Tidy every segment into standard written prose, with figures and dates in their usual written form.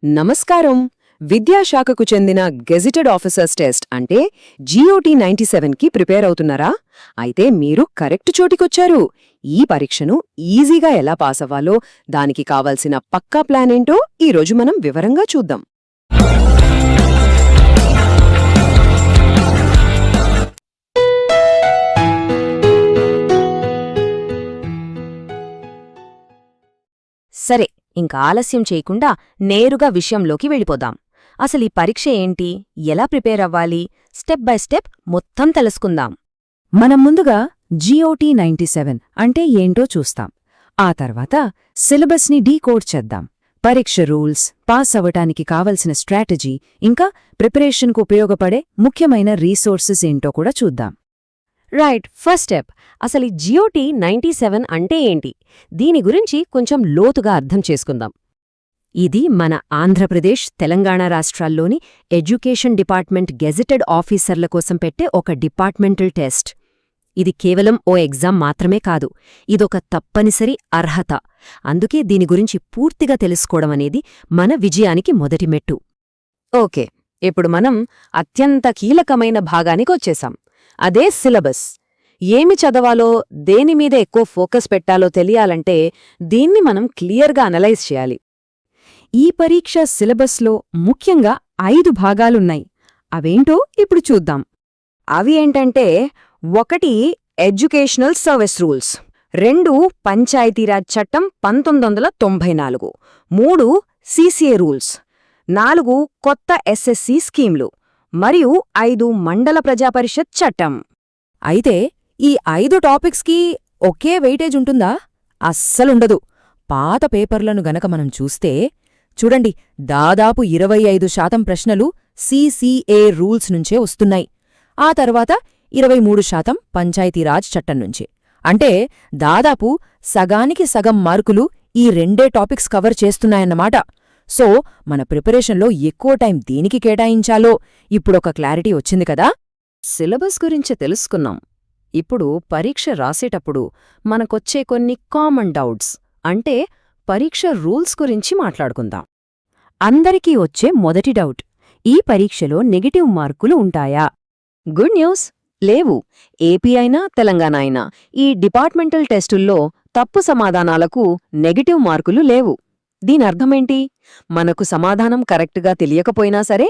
నమస్కారం. విద్యాశాఖకు చెందిన gazetted officers test అంటే GOT 97కి ప్రిపేర్ అవుతున్నారా? అయితే మీరు కరెక్ట్ చోటికొచ్చారు. ఈ పరీక్షను ఈజీగా ఎలా పాస్ అవ్వాలో, దానికి కావాల్సిన పక్కా ప్లాన్ ఏంటో ఈరోజు మనం వివరంగా చూద్దాం. సరే, ఇంక ఆలస్యం చేయకుండా నేరుగా విషయంలోకి వెళ్ళిపోదాం. అసలీ పరీక్ష ఏంటి, ఎలా ప్రిపేర్ అవ్వాలి, స్టెప్ బై స్టెప్ మొత్తం తెలుసుకుందాం. మనం ముందుగా GOT 97 అంటే ఏంటో చూస్తాం. ఆ తర్వాత సిలబస్ని డీకోడ్ చేద్దాం. పరీక్ష రూల్స్, పాస్ అవ్వటానికి కావలసిన స్ట్రాటజీ, ఇంకా ప్రిపరేషన్కు ఉపయోగపడే ముఖ్యమైన రీసోర్సెస్ ఏంటో కూడా చూద్దాం. Right, first step. అసలు GOT 97 అంటే ఏంటి? దీని గురించి కొంచెం లోతుగా అర్థం చేసుకుందాం. ఇది మన ఆంధ్రప్రదేశ్, తెలంగాణ రాష్ట్రాల్లోని ఎడ్యుకేషన్ డిపార్ట్మెంట్ గెజిటెడ్ ఆఫీసర్ల కోసం పెట్టే ఒక డిపార్ట్మెంటల్ టెస్ట్. ఇది కేవలం ఓ ఎగ్జామ్ మాత్రమే కాదు, ఇదొక తప్పనిసరి అర్హత. అందుకే దీని గురించి పూర్తిగా తెలుసుకోవడం అనేది మన విజయానికి మొదటి మెట్టు. ఓకే, ఇప్పుడు మనం అత్యంత కీలకమైన భాగానికొచ్చేశాం. అదే సిలబస్. ఏమి చదవాలో, దేనిమీద ఎక్కువ ఫోకస్ పెట్టాలో తెలియాలంటే దీన్ని మనం క్లియర్గా అనలైజ్ చేయాలి. ఈ పరీక్ష సిలబస్లో ముఖ్యంగా 5 భాగాలున్నాయి. అవేంటో ఇప్పుడు చూద్దాం. అవి ఏంటంటే 1 ఎడ్యుకేషనల్ సర్వీస్ రూల్స్, 2 పంచాయతీరాజ్ చట్టం 1994, 3 CCA రూల్స్, 4 కొత్త SSC స్కీమ్లు మరియు 5 మండల ప్రజాపరిషత్ చట్టం. అయితే ఈ 5 టాపిక్స్కి ఒకే వెయిటేజ్ ఉంటుందా? అస్సలుండదు. పాత పేపర్లను గనక మనం చూస్తే చూడండి, దాదాపు 25% ప్రశ్నలు CCA రూల్స్ నుంచే వస్తున్నాయి. ఆ తర్వాత 23% పంచాయతీరాజ్ చట్టం నుంచే. అంటే దాదాపు సగానికి సగం మార్కులు ఈ 2 టాపిక్స్ కవర్ చేస్తున్నాయన్నమాట. సో మన ప్రిపరేషన్లో ఎక్కువ టైం దేనికి కేటాయించాలో ఇప్పుడొక క్లారిటీ వచ్చింది కదా. సిలబస్ గురించి తెలుసుకున్నాం. ఇప్పుడు పరీక్ష రాసేటప్పుడు మనకొచ్చే కొన్ని కామన్ డౌట్స్, అంటే పరీక్ష రూల్స్ గురించి మాట్లాడుకుందాం. అందరికీ వచ్చే మొదటి డౌట్, ఈ పరీక్షలో నెగటివ్ మార్కులు ఉంటాయా? గుడ్ న్యూస్, లేవు. ఏపీ అయినా తెలంగాణ అయినా ఈ డిపార్ట్మెంటల్ టెస్టుల్లో తప్పు సమాధానాలకు నెగటివ్ మార్కులు లేవు. దీనర్థమేంటి? మనకు సమాధానం కరెక్ట్గా తెలియకపోయినా సరే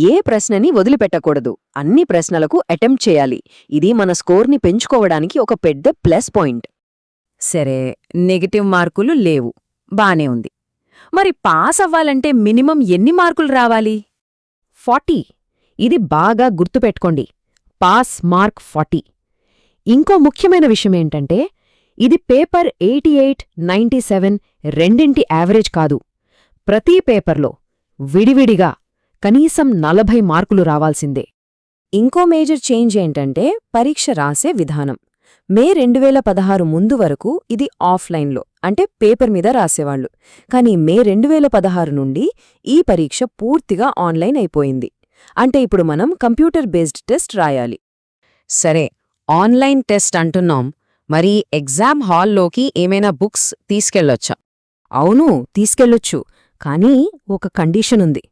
ఏ ప్రశ్నని వదిలిపెట్టకూడదు. అన్ని ప్రశ్నలకు అటెంప్ట్ చేయాలి. ఇది మన స్కోర్ని పెంచుకోవడానికి ఒక పెద్ద ప్లస్ పాయింట్. సరే, నెగటివ్ మార్కులు లేవు, బానే ఉంది. మరి పాస్ అవ్వాలంటే మినిమం ఎన్ని మార్కులు రావాలి? 40. ఇది బాగా గుర్తుపెట్టుకోండి. Pass mark 40. ఇంకో ముఖ్యమైన విషయమేంటంటే ఇది పేపర్ 88, 97 రెండింటి యావరేజ్ కాదు. ప్రతి పేపర్లో విడివిడిగా కనీసం 40 మార్కులు రావాల్సిందే. ఇంకో మేజర్ చేంజ్ ఏంటంటే పరీక్ష రాసే విధానం. మే 2016 ముందు వరకు ఇది ఆఫ్లైన్లో, అంటే పేపర్ మీద రాసేవాళ్లు. కానీ మే 2016 నుండి ఈ పరీక్ష పూర్తిగా ఆన్లైన్ అయిపోయింది. అంటే ఇప్పుడు మనం కంప్యూటర్ బేస్డ్ టెస్ట్ రాయాలి. సరే, ఆన్లైన్ టెస్ట్ అంటున్నాం, మరి ఎగ్జామ్ హాల్లోకి ఏమైనా బుక్స్ తీసుకెళ్లొచ్చా? అవును, తీసుకెళ్లొచ్చు. కానీ ఒక కండిషన్ ఉంది.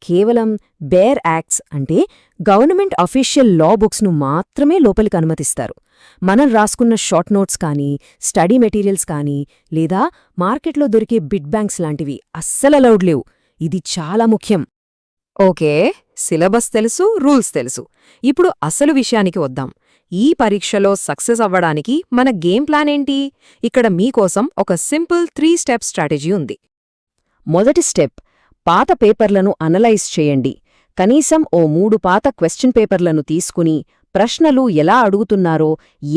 కేవలం బేర్ యాక్ట్స్, అంటే గవర్నమెంట్ అఫీషియల్ లా బుక్స్ను మాత్రమే లోపలికి అనుమతిస్తారు. మనం రాసుకున్న షార్ట్ నోట్స్ కానీ, స్టడీ మెటీరియల్స్ కానీ, లేదా మార్కెట్లో దొరికే బిట్ బ్యాంక్స్ లాంటివి అస్సలు అలౌడ్ లేవు. ఇది చాలా ముఖ్యం. ఓకే, సిలబస్ తెలుసు, రూల్స్ తెలుసు. ఇప్పుడు అసలు విషయానికి వద్దాం. ఈ పరీక్షలో సక్సెస్ అవ్వడానికి మన గేమ్ ప్లాన్ ఏంటి? ఇక్కడ మీకోసం ఒక సింపుల్ 3 స్టెప్ స్ట్రాటజీ ఉంది. మొదటి స్టెప్, పాత పేపర్లను అనలైజ్ చేయండి. కనీసం ఓ 3 పాత క్వశ్చన్ పేపర్లను తీసుకుని ప్రశ్నలు ఎలా అడుగుతున్నారో,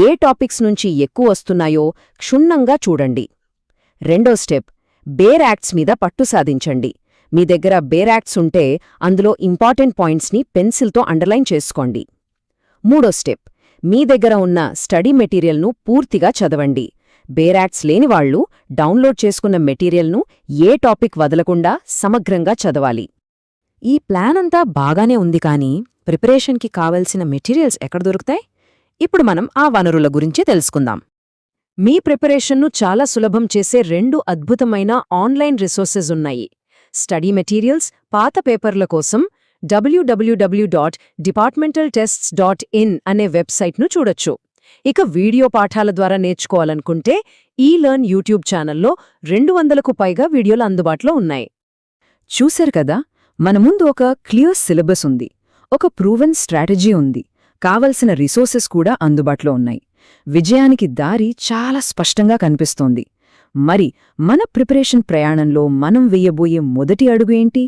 ఏ టాపిక్స్ నుంచి ఎక్కువ వస్తున్నాయో క్షుణ్ణంగా చూడండి. రెండో స్టెప్, బేర్ యాక్ట్స్ మీద పట్టు సాధించండి. మీ దగ్గర బేర్ యాక్ట్స్ ఉంటే అందులో ఇంపార్టెంట్ పాయింట్స్ని పెన్సిల్తో అండర్లైన్ చేసుకోండి. మూడో స్టెప్, మీ దగ్గర ఉన్న స్టడీ మెటీరియల్ను పూర్తిగా చదవండి. బేర్ యాక్ట్స్ లేనివాళ్లు డౌన్లోడ్ చేసుకున్న మెటీరియల్ను ఏ టాపిక్ వదలకుండా సమగ్రంగా చదవాలి. ఈ ప్లాన్ అంతా బాగానే ఉంది, కానీ ప్రిపరేషన్కి కావలసిన మెటీరియల్స్ ఎక్కడ దొరుకుతాయి? ఇప్పుడు మనం ఆ వనరుల గురించి తెలుసుకుందాం. మీ ప్రిపరేషన్ను చాలా సులభం చేసే 2 అద్భుతమైన ఆన్లైన్ రిసోర్సెస్ ఉన్నాయి. స్టడీ మెటీరియల్స్, పాత పేపర్ల కోసం www.departmentaltests.in అనే వెబ్సైట్ను చూడొచ్చు. ఇక వీడియో పాఠాల ద్వారా నేర్చుకోవాలనుకుంటే ఈలర్న్ యూట్యూబ్ ఛానల్లో 200కు పైగా వీడియోలు అందుబాటులో ఉన్నాయి. చూశారు కదా, మన ముందు ఒక క్లియర్ సిలబస్ ఉంది, ఒక ప్రూవెన్ స్ట్రాటజీ ఉంది, కావలసిన రిసోర్సెస్ కూడా అందుబాటులో ఉన్నాయి. విజయానికి దారి చాలా స్పష్టంగా కనిపిస్తోంది. మరి మన ప్రిపరేషన్ ప్రయాణంలో మనం వెయ్యబోయే మొదటి అడుగు ఏంటి?